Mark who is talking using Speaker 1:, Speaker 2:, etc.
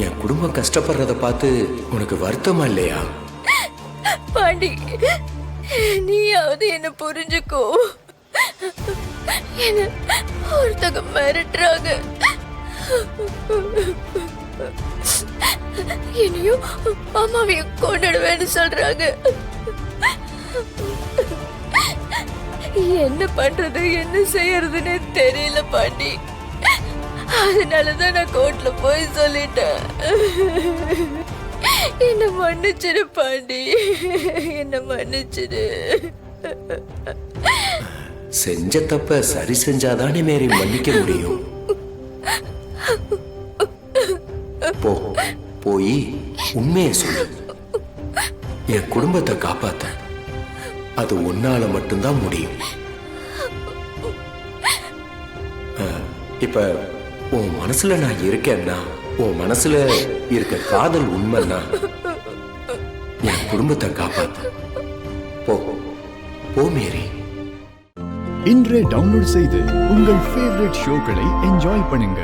Speaker 1: என் குடும்பம் கஷ்டப்படுறத பார்த்து உனக்கு வருத்தமா இல்லையா?
Speaker 2: பாண்டி, நீயாவது என்ன புரிஞ்சுக்கோ. என்ன ஒருத்தங்க மிரட்டுறாங்க, என்னையும் அம்மாவையும் கொண்டுடுவேன்னு சொல்றாங்க. என்ன பண்றது என்ன செய்யறதுன்னு தெரியல பாண்டி. அதனாலதான் நான் கோர்ட்ல போய் சொல்லிட்டேன். என்ன மன்னிச்சிடு பாண்டி, என்ன மன்னிச்சிடு.
Speaker 1: செஞ்ச தப்ப சரி செஞ்சாதானே மேரி மன்னிக்க முடியும். போய் உண்மையை சொல்லு. என் குடும்பத்தை காப்பாத்த அது உன்னால மட்டும்தான் முடியும். இப்ப உன் மனசுல நான் இருக்கேன்னா, உன் மனசுல இருக்க காதல் உண்மைன்னா என் குடும்பத்தை காப்பாத்த போ மேரி.
Speaker 3: இன்றே டவுன்லோட் செய்து உங்கள் ஃபேவரட் ஷோக்களை என்ஜாய் பண்ணுங்க.